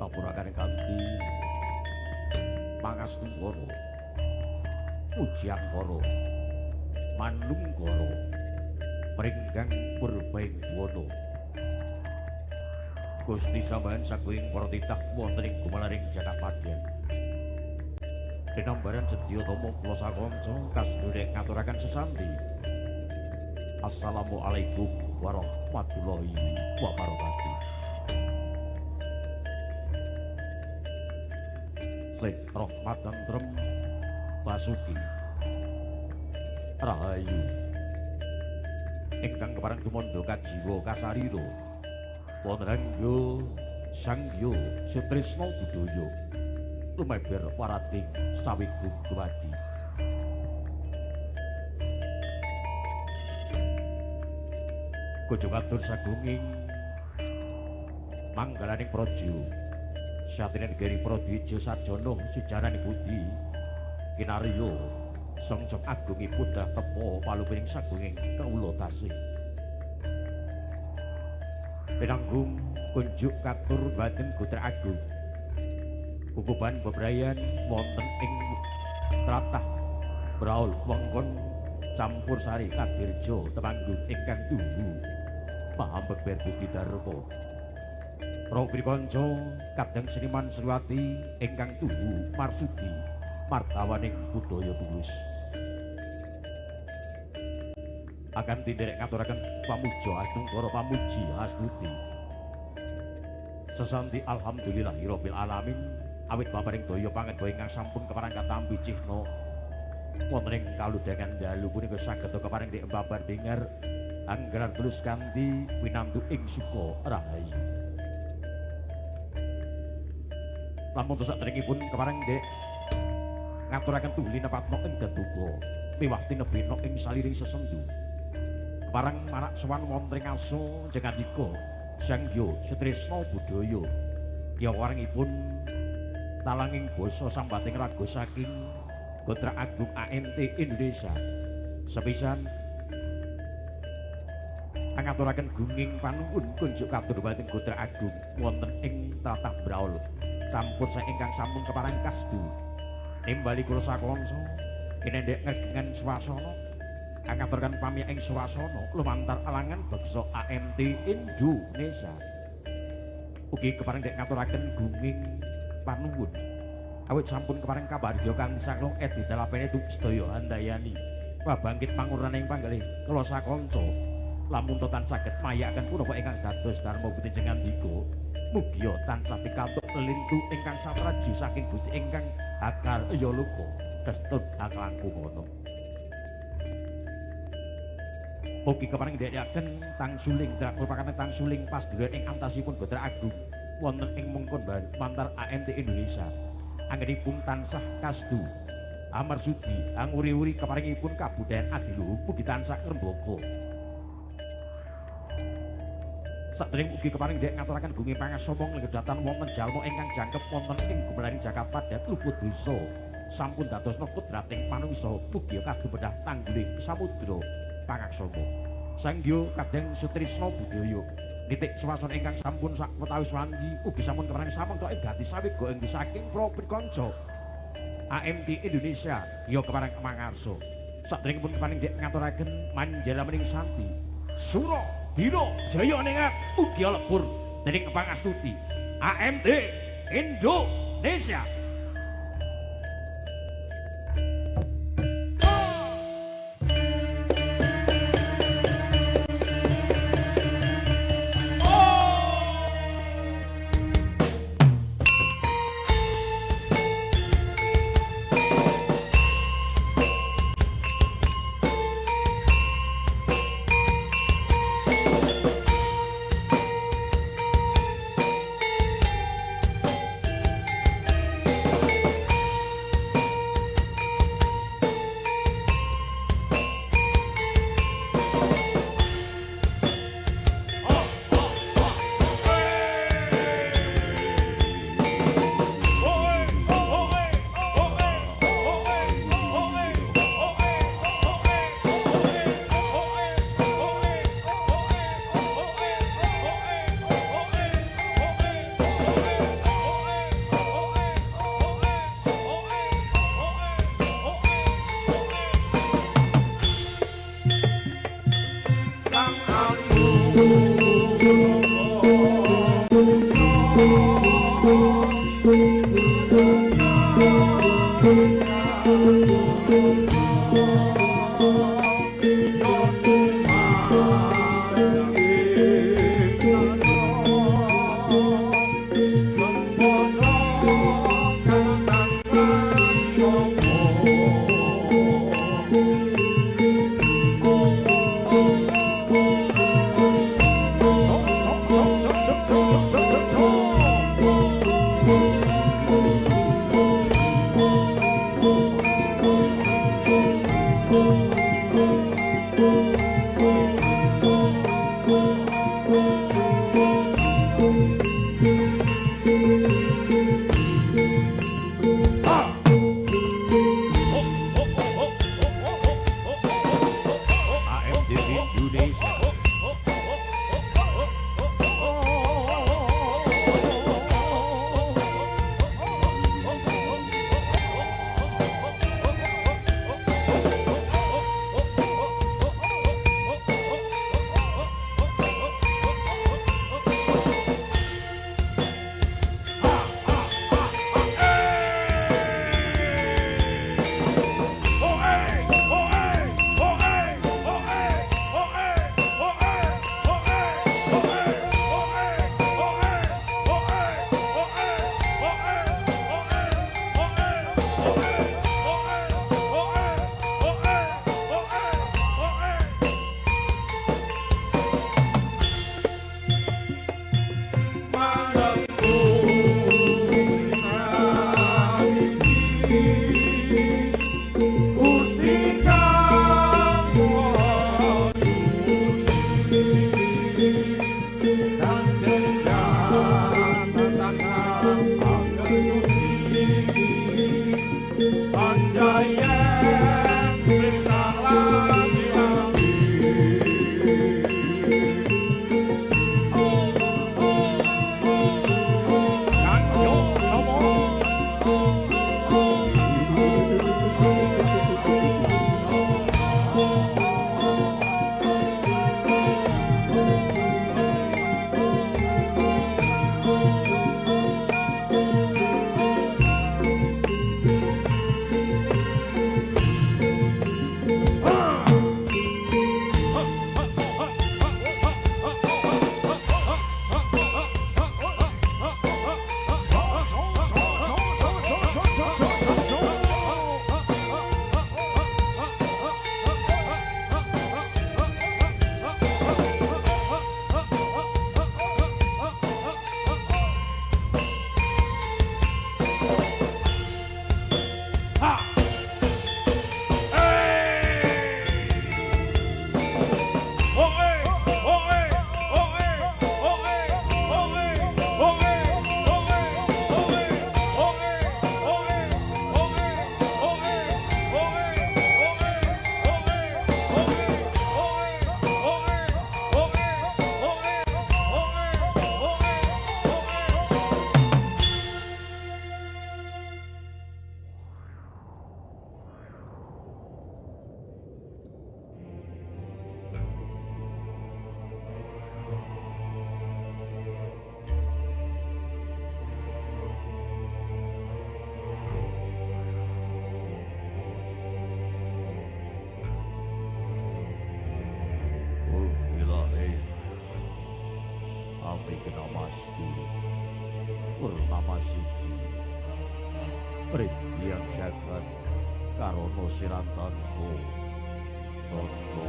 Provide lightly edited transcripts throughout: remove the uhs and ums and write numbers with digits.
kapurakan kanthi Pangastungara Pujiangkara Manunggara Pringgang Purbaing Buwana Gusti sampeyan saking para titah wonten ing Gumalaring Jakapadyan Dinambaran Sedyatama kula sakanca kasdurek ngaturaken sesambi Assalamualaikum warahmatullahi wabarakatuh. Sing rahmat tentrem Basuki Rahayu ingkang kepareng tumandha kajiwa kasarira Wanrangga Sangya Sutrisna Budaya lumeber warating sawigung dumadi Kudu katur sagunging manggalaning praja Satria Negari Pradija Sarjana Sejaraning Budi Kinarya Sangjang Agungipun dah tepa palupiring sagunging kawula tasih Pinanggung kunjuk katur baten Gutra Agung kukuban bebrayan wonten ing tratah braul wongkon campur sari kadirja temanggung ingkang tuhu pahambek berbudi darma Prawi kanca kadang Seniman Sriwati ingkang tuhu marsudi martawaning budaya tulus. Akan tinderek ngaturaken pamuja Astungkara pamuji Astuti. Sesanti alhamdulillahirabbil alamin awit babaring daya pangendha ingkang sampun keparang katampi cihna wonten ing kaludhangan dalu punika saged kepareng nek babar dengar anggelar tulus kanthi winantu ing suka rahayu. Lamun saderengipun kepareng Dek ngaturaken tuli nepatno ing Datuga miwah tinebena ing saliring sesendu. Kepareng marak sowan wonten ing aso jengandika Sangya Sutresna Budaya ya warengipun talanging basa sambating raga saking Gotra Agung ANT Indonesia sepisan ngaturaken gunging panuwun kunjuk katur dhateng Gotra Agung wonten ing tlatah Braul campur saengkang sampun keparang kasdu nimbali kula sakonco kinendhek ngegengan swasana ngaturkan pamiyak ing swasana lumantar alangan beksa ANT Indonesia ugi kepareng dek ngaturaken gunging panuwun awit sampun kepareng kabarjo kanthi saklong edi dalapene tu sedaya handayani pabangkit panguraning panggalih kula sakanca lamun totan saged mayakaken punapa ingkang dados dharma bukti jengandika mugi tansah pikantuk lintu ingkang satraju saking Gusti ingkang akal ya luka kestut aklangkung ngono. Ugi kepareng ndhekaken tangsuling merupaken tangsuling pasduren ing antasipun Gotra Agung wonten ing mengkon mantar ANT Indonesia anggenipun tansah kasdu amarsudi anguri-uri keparingipun kabudayan adiluhung mugi tansah ngrembaka. Sadèrèng ugi keparing ndhek ngaturaken gunging pangasomong legedatan wonten jalma ingkang jangkep wonten ing gumelaring Jakarta Padat luput dosa sampun dadosna putrating manungsa mugi kasdu bedah tangguling samudra pangaksama. Sangya Kadang Sutresna Budaya nitik swasana ingkang sampun sawetawis wanci ugi sampun kepareng samengko ing gati sawega ing saking propri kanca AMT Indonesia ya kepareng mangarsa. Sadèrèngipun kepareng ndhek ngaturaken manjala mening santi Sura Dina Jaya Ningrat ugi lebur dening pangastuti AMT Indonesia. Purnama siji Priyang jagat karono sirantanku sono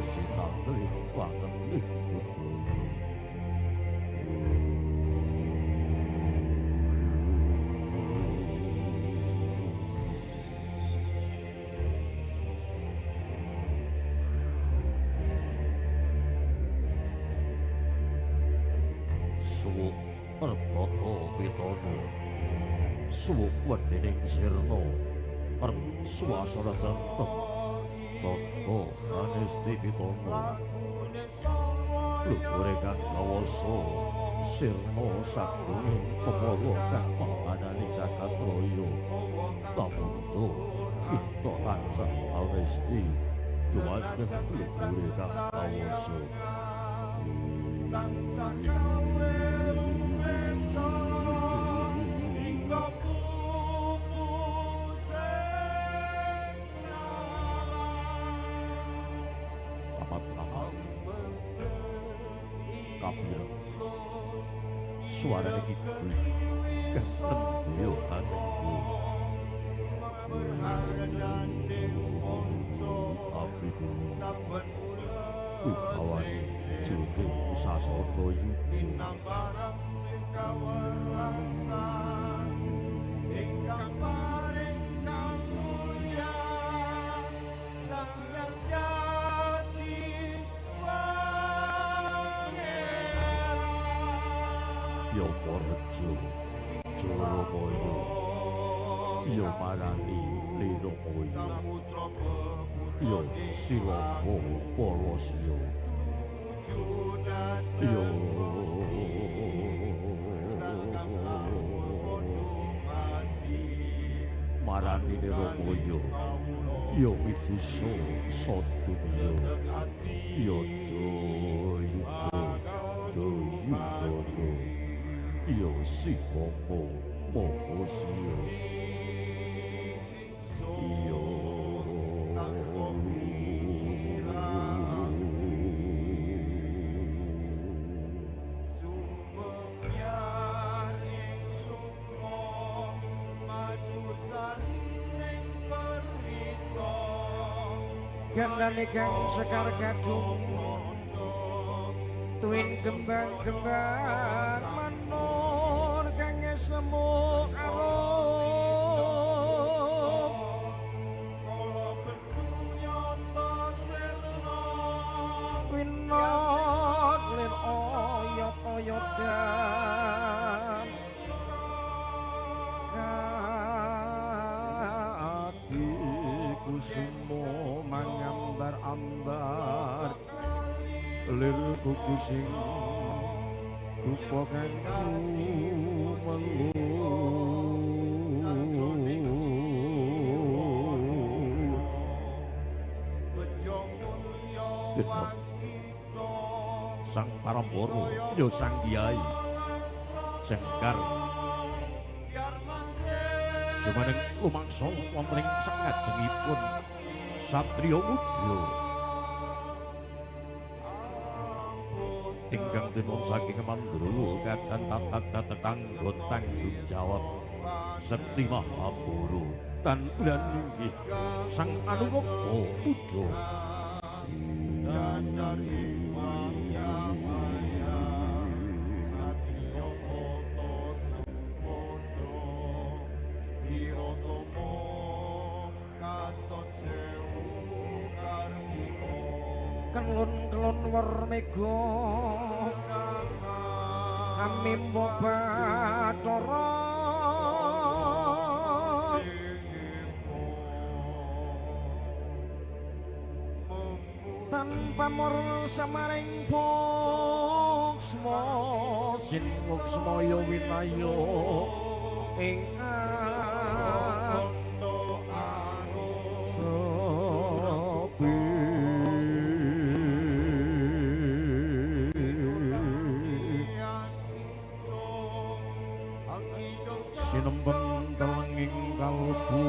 sinangling wangening budaya suwuk pertata pitana suwuk wedening sirna persuasana janten tata anesti pitana luhur kang kawasa sirna sadurunge pemala kang panganane jagat raya tamungto kita tansah anesti dumateng luhur kang kawasa tansah suarane kidul ketembuyo katengku apiku upawane jene sasana yuda ingkang paring kamulya sang jati yo porjo Joromoyo yo marani Liromoyo yo Silomo Polosyo yo marani Liromoyo yo Widusa Sadunya yo Dayudana yo Sikomo Mohosio yo sumeyar ing sukma madusan ing perwita gandane kang sekar kadung tuwin kembang-kembang manur kang semu arum kala benyata sirna winot lir oyot-oyotan ati kusuma mangambar-ambar lir kuku sing rupa kang sang Parambara ya sang Kyai Sengkar sumaneng lumangsa wonten ing sangajengipun satriya mudha ingkang tinun saking Mandura kadang tatak tetangga tanggung jawab Sekti Mahapura tan ulan inggih sang Anugrata Buddha kelun-kelun wermega amimba Bathara tanpa mur samaring boksma sinmuksmaya winaya ing sinembeng telenging kalbu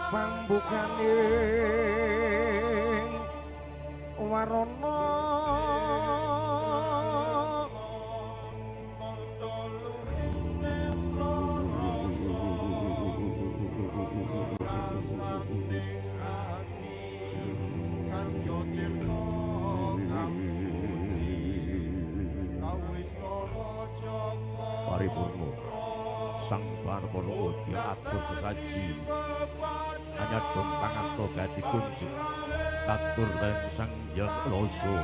pambukaning Warana paripurna sang parpara udya atur sesaji anyadong pangasta dadi kunjuk atur dan sang yang loso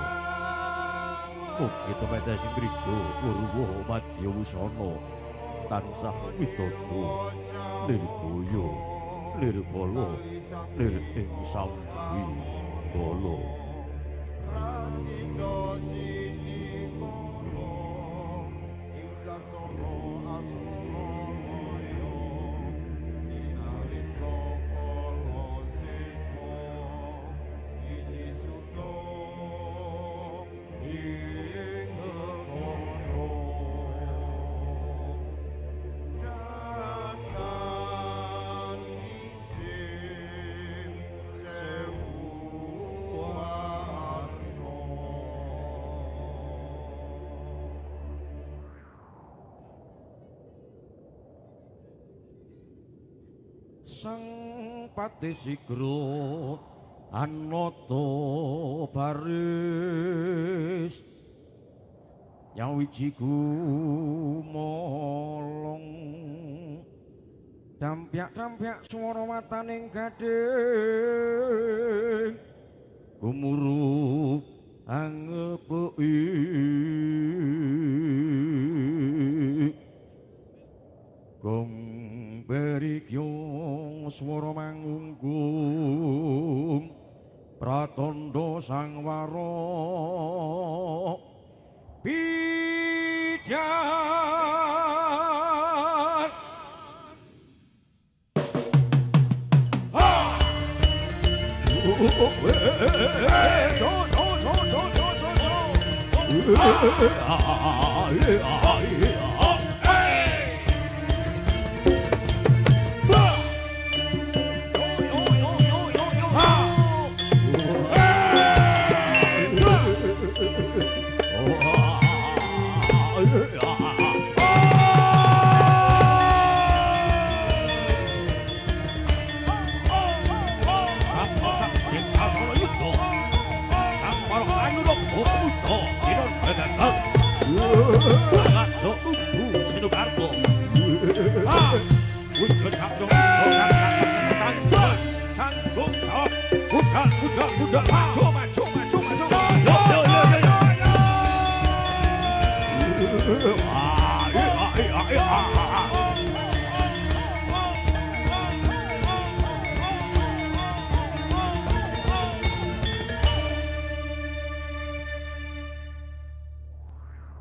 mugi tumete sing grida urwa madya wusana tansah widodo nirboyo nirbala nir ing samwi bala sang Patisigra anata baris nyawiji gumolong dampyak-dampyak swara wataning gading gumuruh angepi gong berikyong swara mangunggung pratandha sang wara bidan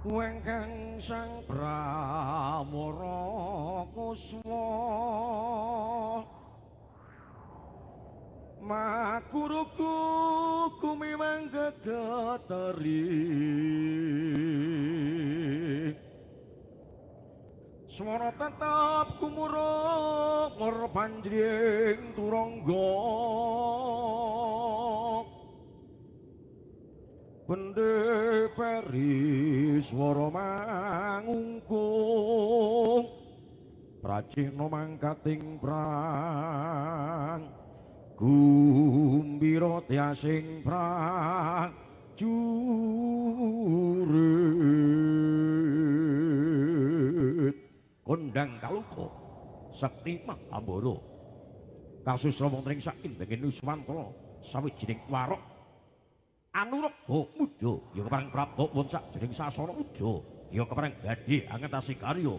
wengkang sang Pramara Kuswa makuruku kumimang gegeteri swara tetep kumuruk merpanjring turangga bende peri swara mangungkung pracina mangkating prang gumbira tiasing prang jurit kondang kaluka sakti Mahambara kasusra wonten ing saindenging Nuswantara sawijining warok Anuraga Muda ya kepareng Prabu wonten sajroning sasana Muda ya kepareng gadhe angetasi karya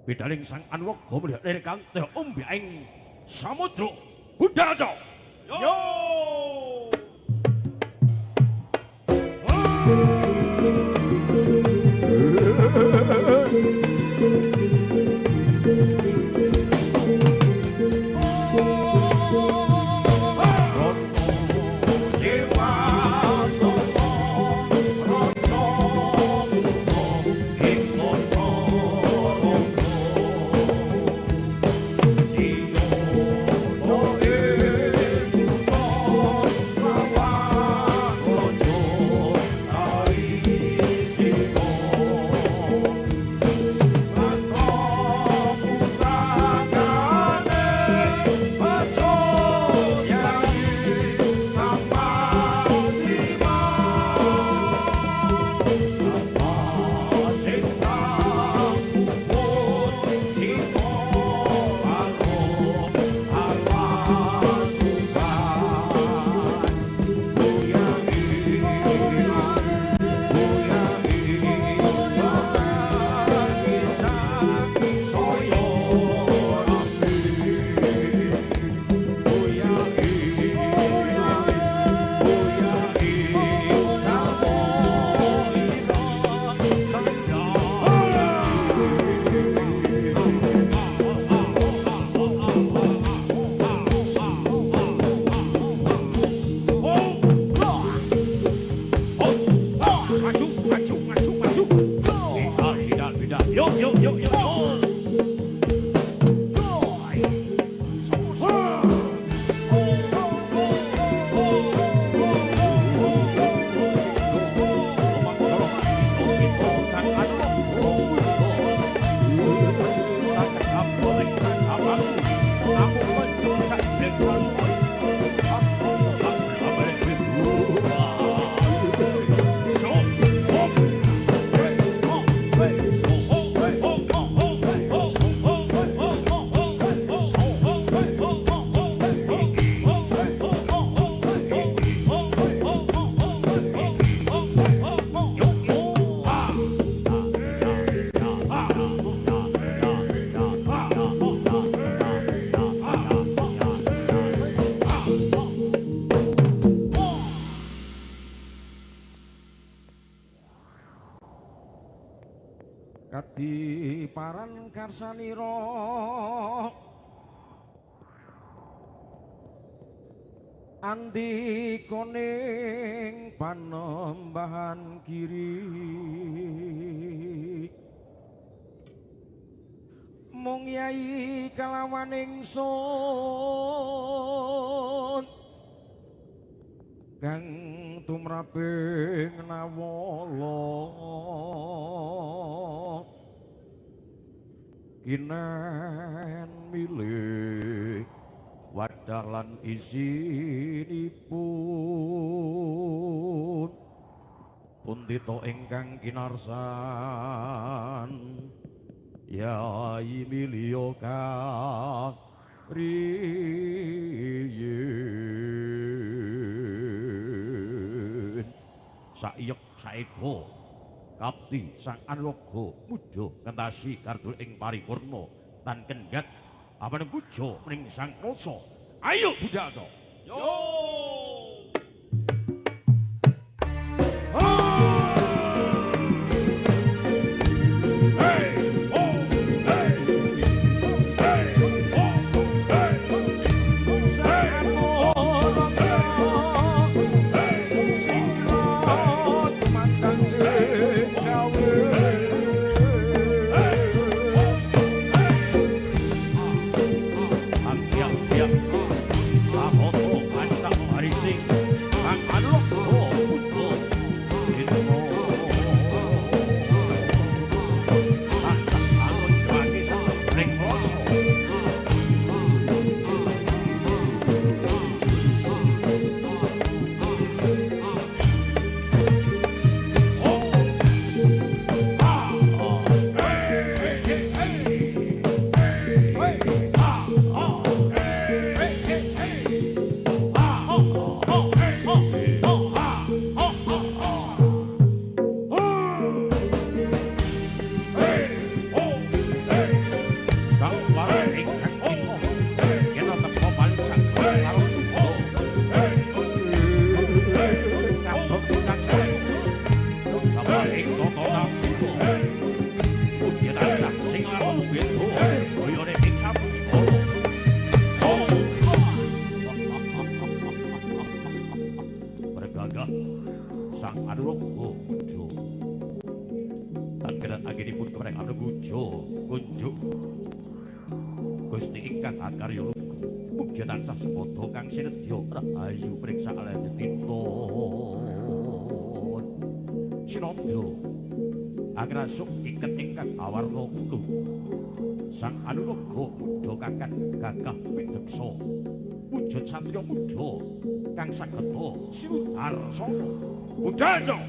bedaling sang Anuraga mlihat kanteh ombyaing samudra Budaraja yo kadiparan karsanira andika ning panembahan kiri mung yai kalawan ingsun kang tumraping nawala kinen milih wadalan isinipun pundhita ingkang kinarsan yai milya kariyin saiyek saega kapti sang anraga muda ngentasi kardul ing paripurna tan kendhat amaneng puja ning sang rasa ayo budhal yo sinedya rahayu priksa alene tinton sinadya agrasuk iket ingkang awarna ulu sang anuraga muda kakang gagah wideksa wujud satriya muda kang sageta sinudarsana budhal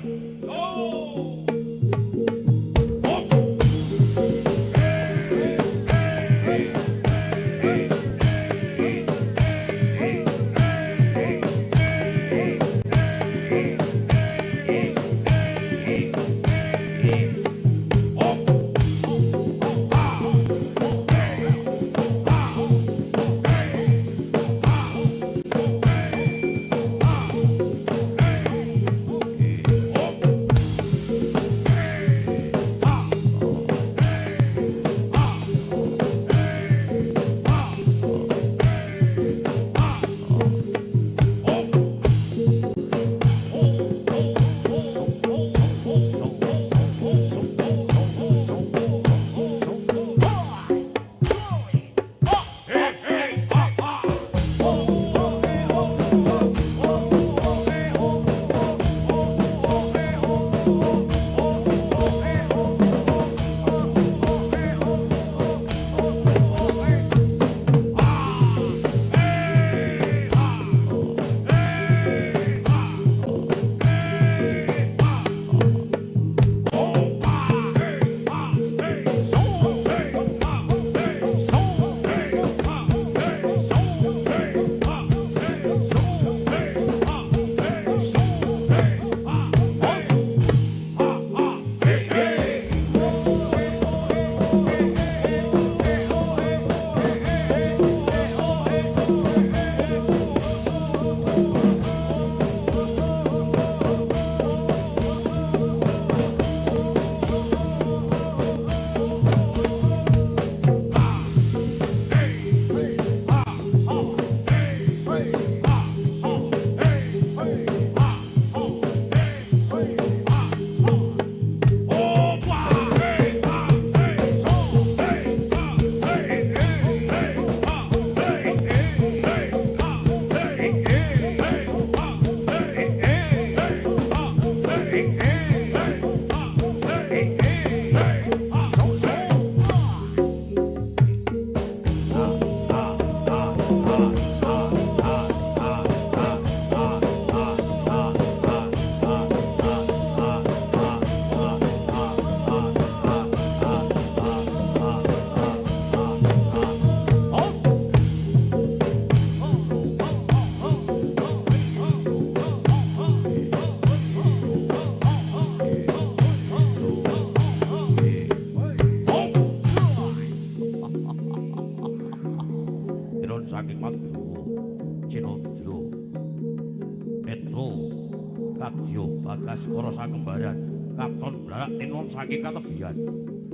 Kadya Bagaskara sakembaran katon blarak tinon saking katebian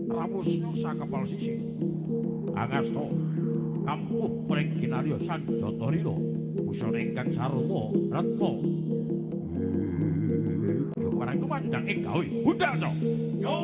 ramusnya sakepal sisih angasta kampuh pring kinarya sanjata lila busana ingkang sarwa retna keparang tumandang ing gawe budal so yo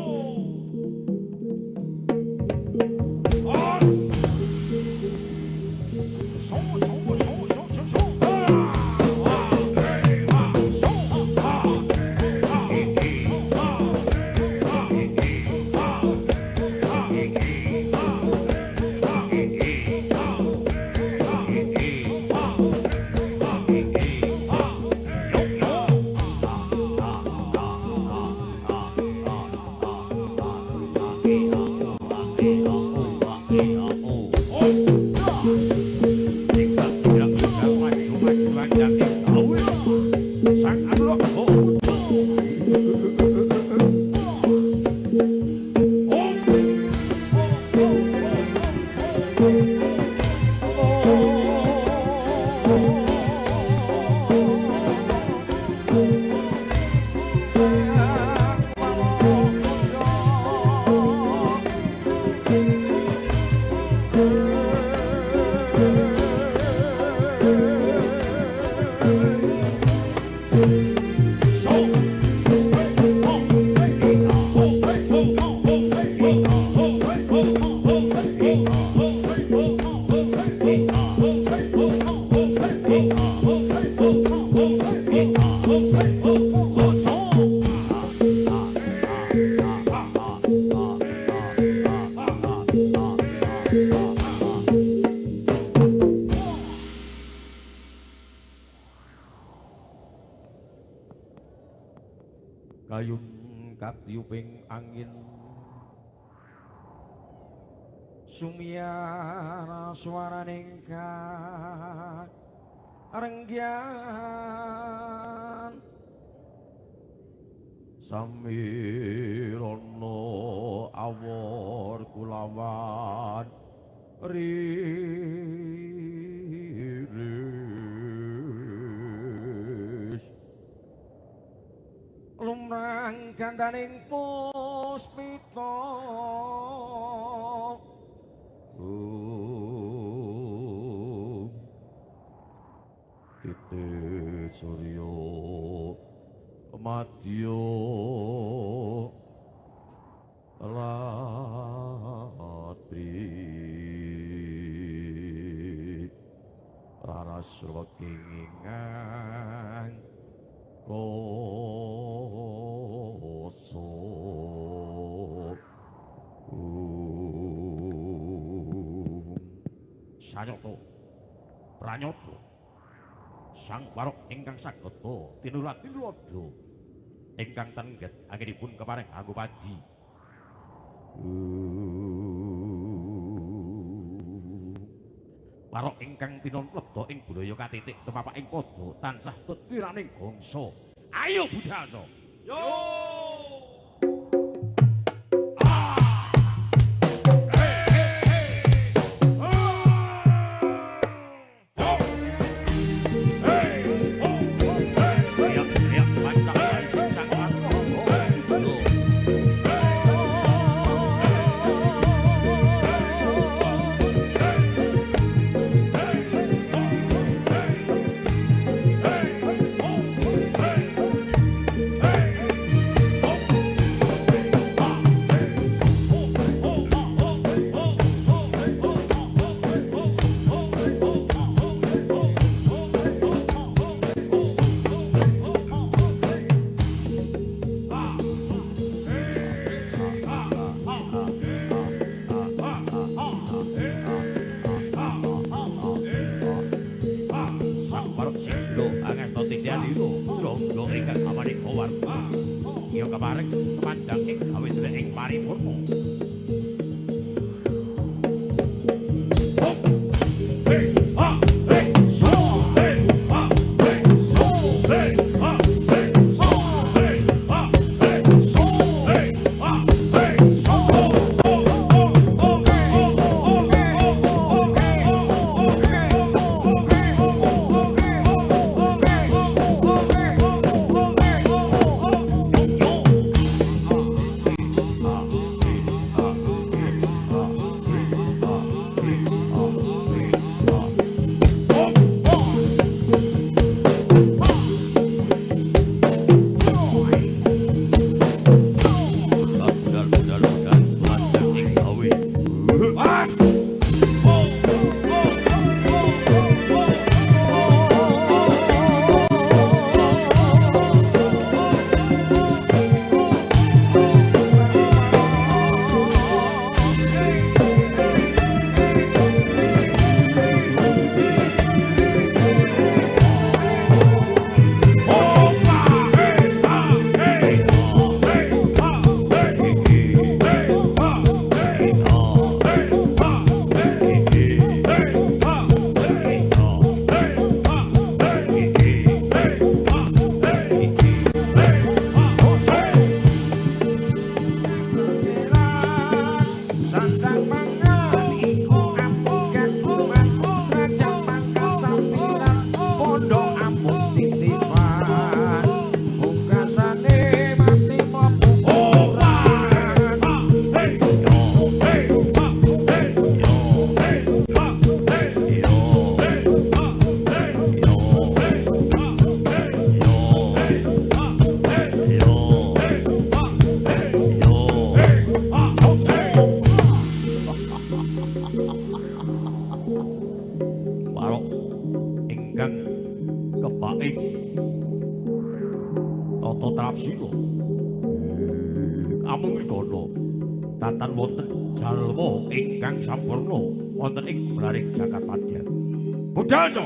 kayun katiuping angin sumiyara swaraning karenggian samirana awor kulawan riris lumrang gandaning puspita titik surya madya latri raras wekingan koso Sayata Pranyata sang parok ingkang sagata tinurat-tinulada ingkang tengget anggenipun kepareng anggo paji parok ingkang tinulada ing budaya katitik tumapak ing pada tansah tetiraning gangsa ayo budal so yo tata trapsila. Amung mrikana tatan wonten jalma ingkang sampurna wonten ing blaring Jagatmadya. Budal to.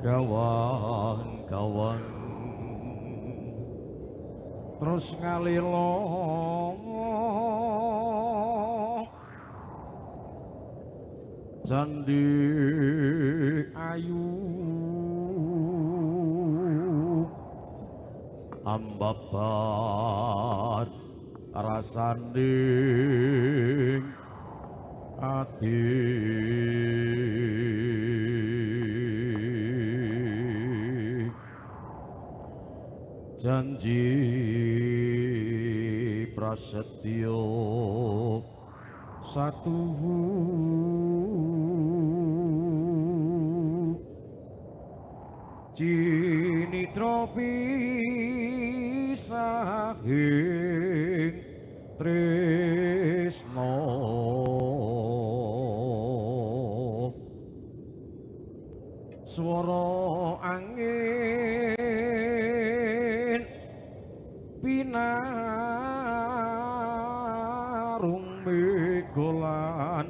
gawang-gawang terus ngalilo candi ayu ambabar rasanding ati janji prasetyo satuhu cinitra pisahing tresno swara angin pinarung megolan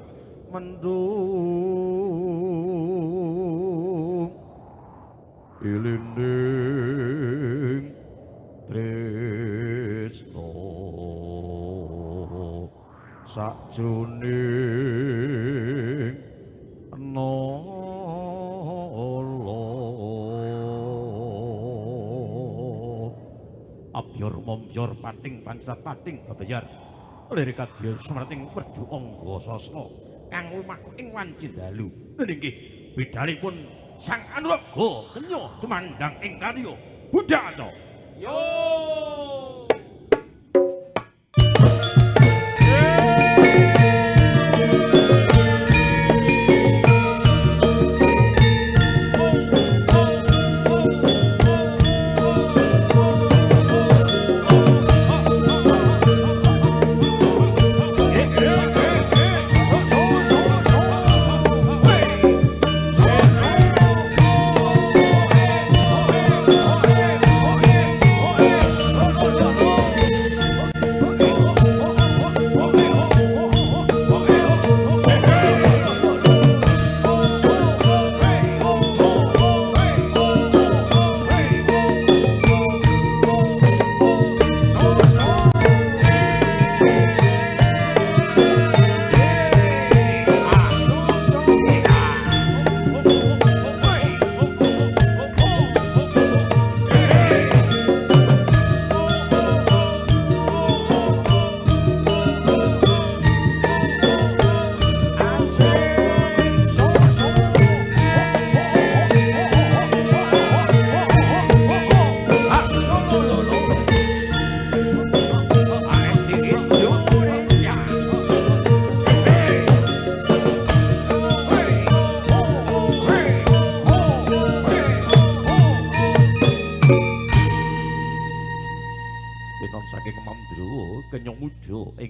mendung ilinding tresno sakjroning abyor momyor pating pancrat pating babayar lirik kadya sumerting werdu angga sasna kang lumaku ing wanci dalu nggih bidalipun sang anuraga kenya tumandang ing karya budhata yo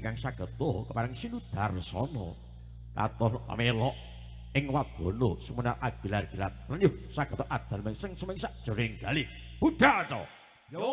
ingkang sageta kepareng sinudarsana katon melok ing wabana sumenar agilar-gilar renyuh sageta adal sing suming sajroning galih budhata yo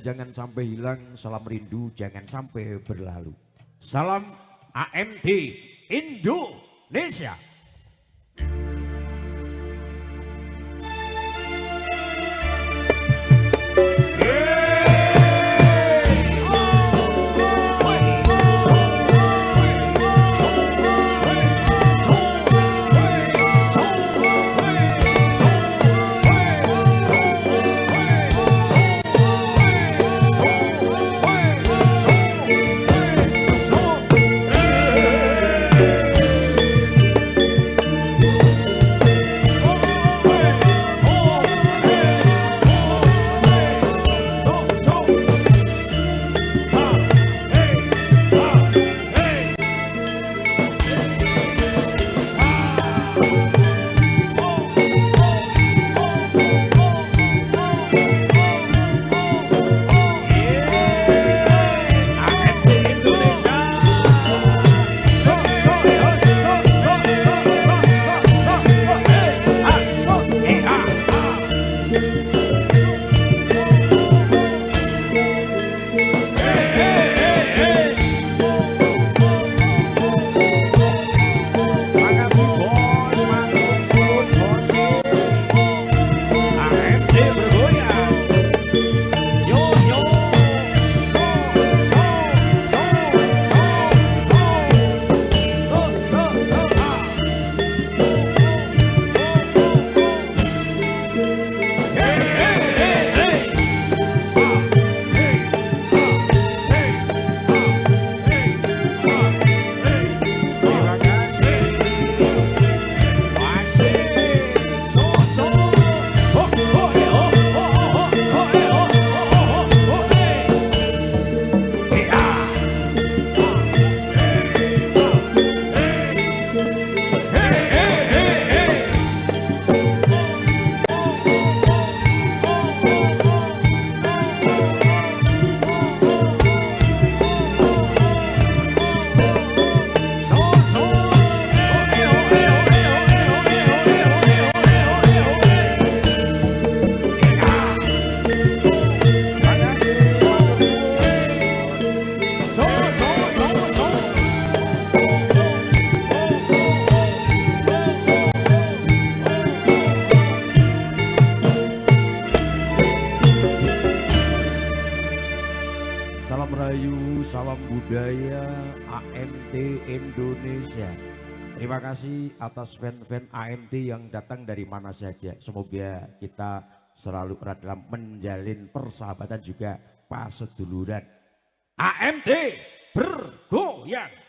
jangan sampai hilang, salam rindu jangan sampai berlalu. Salam AMD Indonesia. Salam Budaya AMT Indonesia. Terima kasih atas fan-fan AMT yang datang dari mana saja. Semoga kita selalu erat dalam menjalin persahabatan juga paseduluran. AMT bergoyang.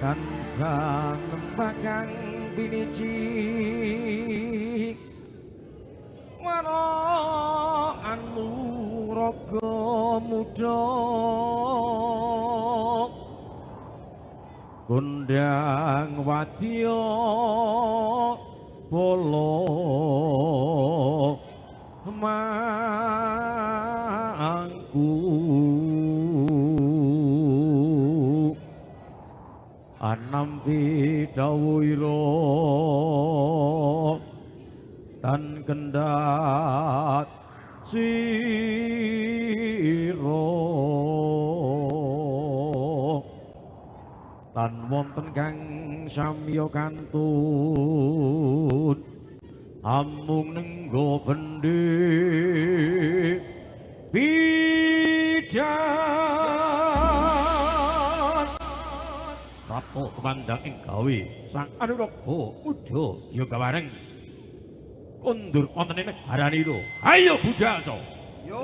Tansah nembagang biniji waro anuraga muda kondang wadya bala mangku anampi dawuira tan kendhat sira tan wonten kang samya kantun amung nenggo bendhe bidan Prato kemandang ing gawe sang Anuraga muda ya gawareng kondur wonten ing negaranira. Ayo budal to. Yo.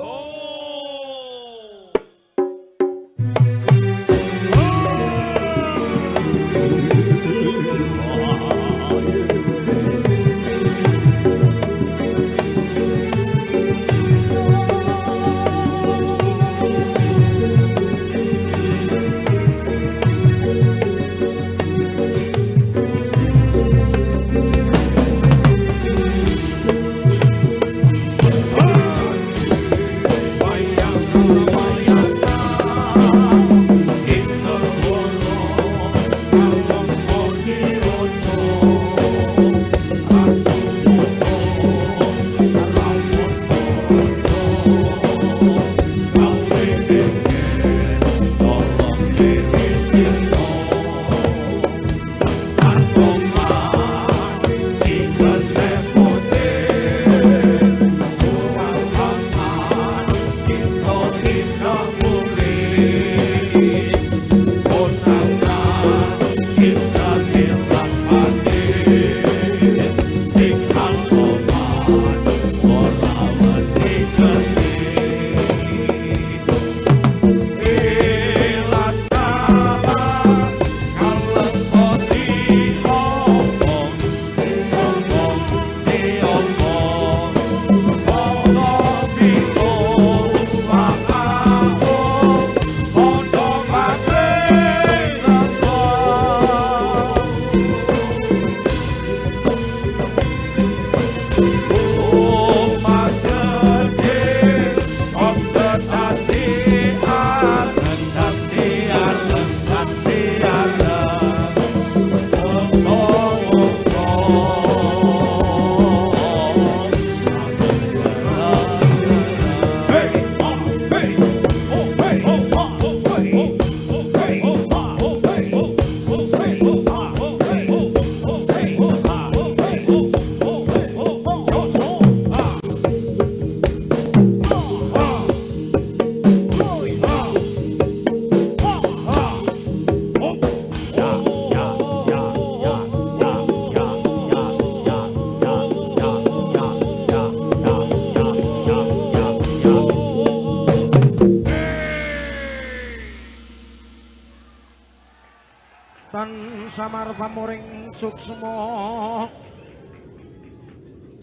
tan samar pamuring suksma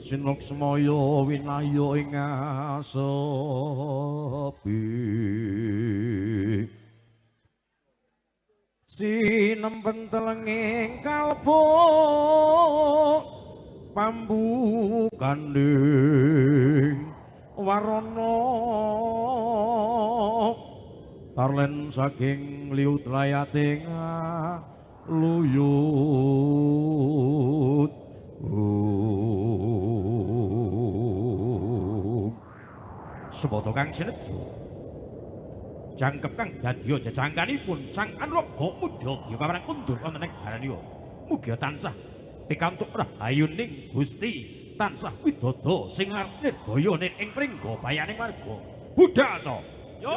sinuksmaya winaya ing asepi sinempen telenging kalbu pambukanding warana tarlen saking liut layating luyut semoto kang sinedu jangkep kang dadya jajangkanipun sang Anraga mudha kaparang kundur wonten ing garaniya mugia tansah pikantuk rahayuning Gusti tansah widodha sing nirbaya ing pringga bayaning marga budhasa yo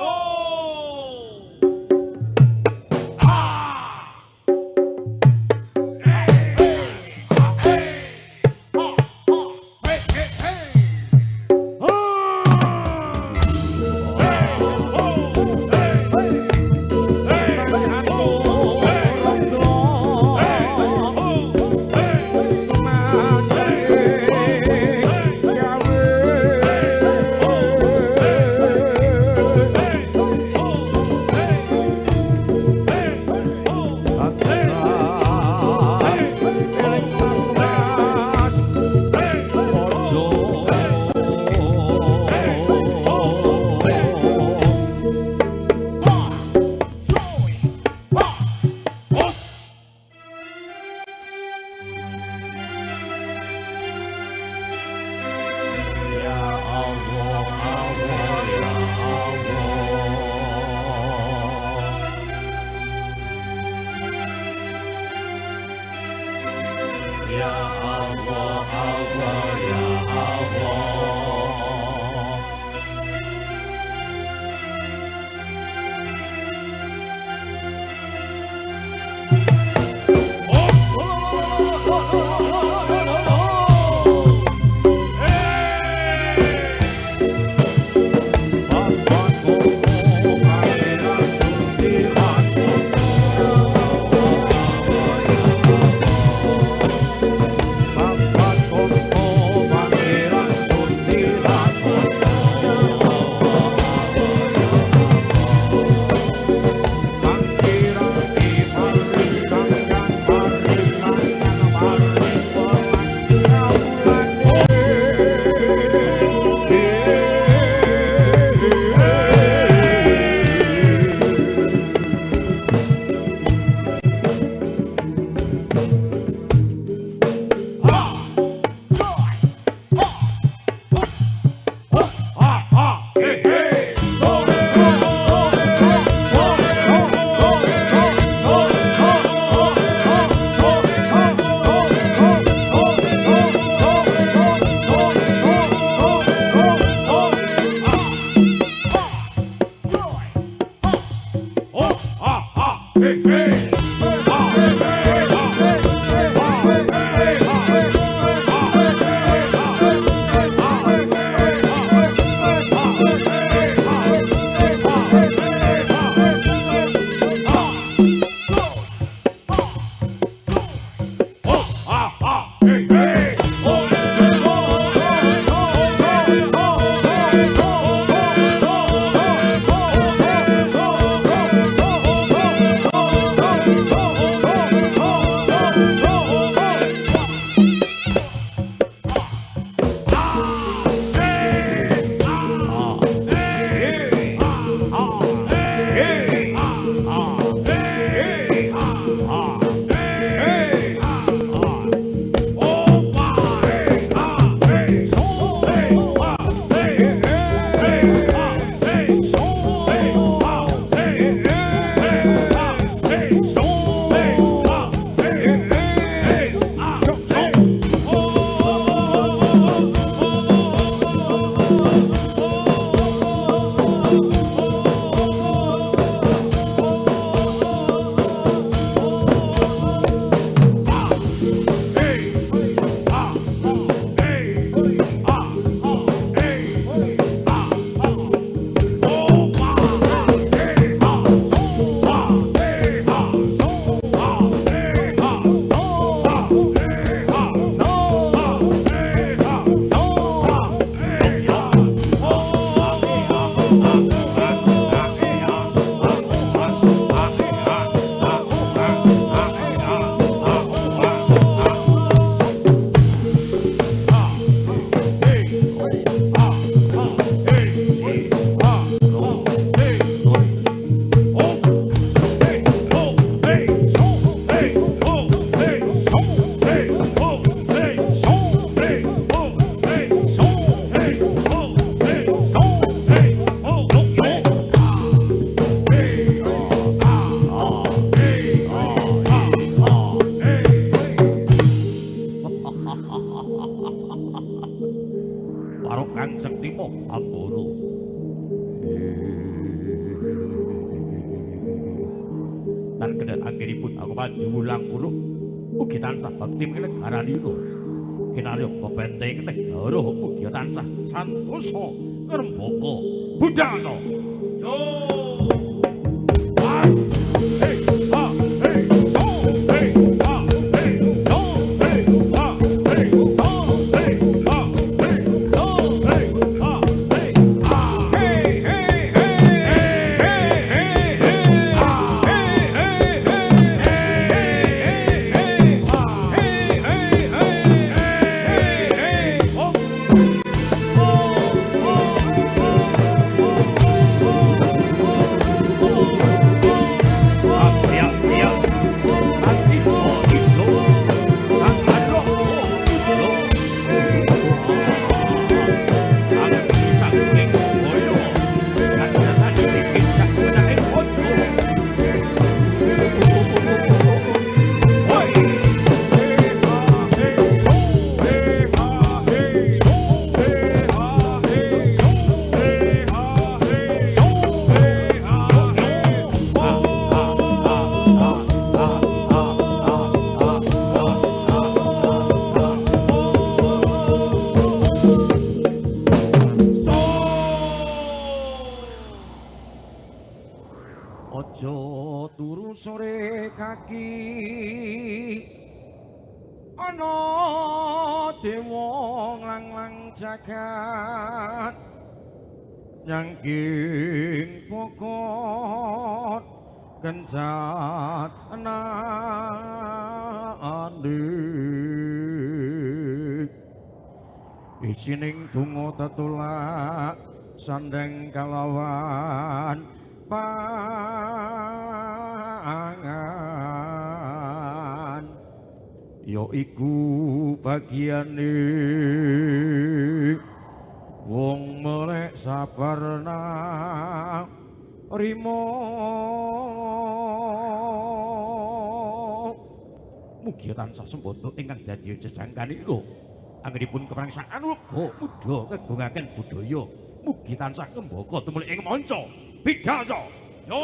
anggenipun aku mandi wulang uruk ugi tansah bakti ing negaranira kinarya benteng negara ugi tansah santosa ngrembaka budhasa yo pas hey ha hey so hey ha hey so hey ha hey so hey ha hey so hey ha hey ha hey hey Ojo turu sore kaki ana dewa nglang-lang jagat nyangking pokok kencat andik isining donga tetulak sandeng kalawan pangan ya iku bagiane wong melek sabarna rimo mugi tansah sembodo ingkang dadi jejangkanira anggenipun keprangsakan uga muda ngegungaken budaya mugi tansah kembaka tumuli ing manca bidhasa yo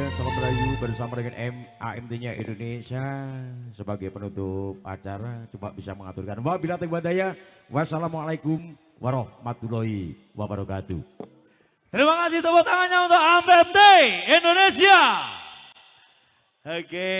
Salam Rayu bersama dengan AMT-nya Indonesia sebagai penutup acara cuma bisa mengaturkan. Wabillahi taufiq walhidayah. Wassalamualaikum warahmatullahi wabarakatuh. Terima kasih tepuk tangannya untuk AMT Indonesia. Oke.